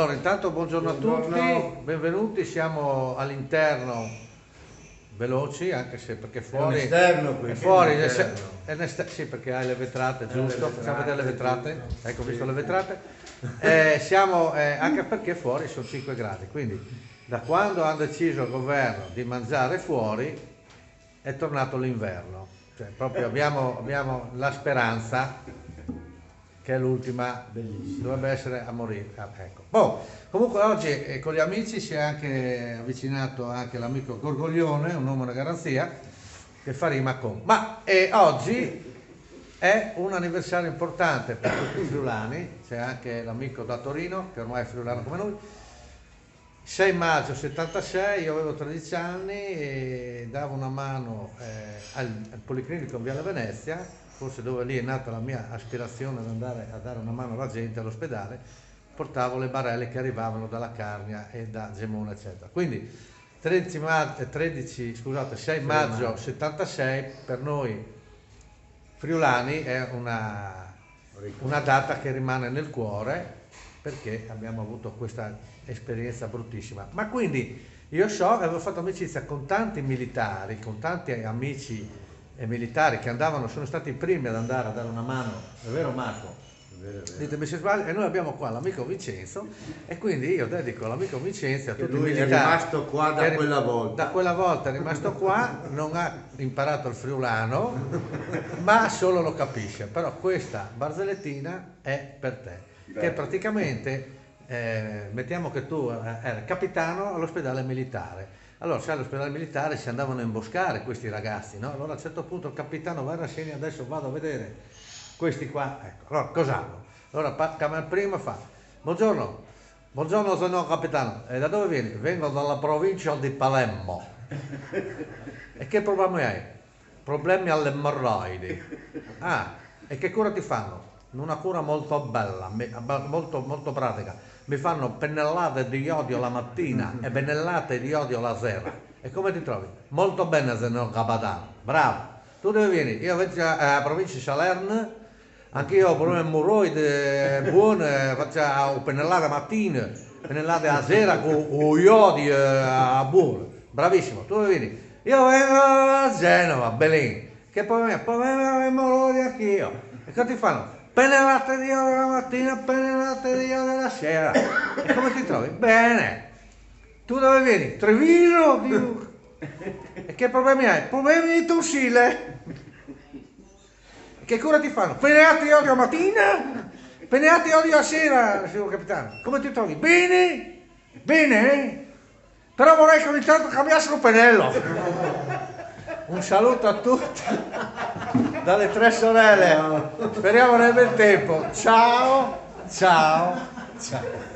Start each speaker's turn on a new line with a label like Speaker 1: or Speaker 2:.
Speaker 1: Allora, intanto buongiorno a tutti, benvenuti, siamo all'interno, veloci, anche se perché fuori...
Speaker 2: È un esterno qui,
Speaker 1: è fuori,
Speaker 2: è
Speaker 1: sì, perché hai le vetrate, giusto? Facciamo vedere le vetrate, ecco, visto le vetrate. Anche perché fuori sono 5 gradi, quindi da quando hanno deciso il governo di mangiare fuori è tornato l'inverno. Cioè, proprio abbiamo la speranza che è l'ultima, dovrebbe essere a morire. Ecco. Comunque oggi con gli amici si è anche avvicinato anche l'amico Gorgoglione, un nome e una garanzia, che fa rima con. Oggi è un anniversario importante per tutti i friulani, c'è anche l'amico da Torino, che ormai è friulano come noi. 6 maggio 76, io avevo 13 anni e davo una mano al Policlinico in Viale Venezia, forse dove lì è nata la mia aspirazione ad andare a dare una mano alla gente all'ospedale. Portavo le barelle che arrivavano dalla Carnia e da Gemona, eccetera. Quindi 6 maggio 76 per noi friulani è una data che rimane nel cuore, perché abbiamo avuto questa esperienza bruttissima. Ma quindi io avevo fatto amicizia con tanti militari, con tanti amici militari che sono stati i primi ad andare a dare una mano, è vero Marco? Ditemi se sbaglio, e noi abbiamo qua l'amico Vincenzo, e quindi io dedico all'amico Vincenzo a tutti i militari.
Speaker 2: È rimasto qua da quella volta.
Speaker 1: Da quella volta è rimasto qua, non ha imparato il friulano, ma solo lo capisce. Però questa barzellettina è per te, che praticamente, mettiamo che tu eri capitano all'ospedale militare. Allora, sai, all'ospedale militare si andavano a imboscare questi ragazzi, no? Allora a un certo punto il capitano va a rassegna, adesso vado a vedere questi qua, ecco. Allora, cosa hanno? Allora, il primo fa, buongiorno signor capitano, e da dove vieni? Vengo dalla provincia di Palermo. E che problemi hai? Problemi alle emorroidi. Ah, e che cura ti fanno? Una cura molto bella, molto pratica. Mi fanno pennellate di iodio la mattina e pennellate di iodio la sera. E come ti trovi? Molto bene, signor capitano. Bravo. Tu dove vieni? Io vengo a provincia di Salerno. Anch'io ho problemi emorroidi buoni, faccio pennellate la mattina, pennellate la sera con iodio a buono. Bravissimo. Tu dove vieni? Io vengo a Genova, Belin. Che problemi emorroidi anch'io. E cosa ti fanno? Pennellate di iodio la mattina, pennellate di iodio la sera. E come ti trovi? Bene. Tu dove vieni? Treviso? E che problemi hai? Problemi di tonsille. Che cura ti fanno? Pennellate di iodio la mattina? Pennellate di iodio la sera, signor capitano. Come ti trovi? Bene? Bene? Però vorrei che ogni tanto cambiassero pennello. Un saluto a tutti dalle 3 sorelle, speriamo nel bel tempo. Ciao, ciao, ciao.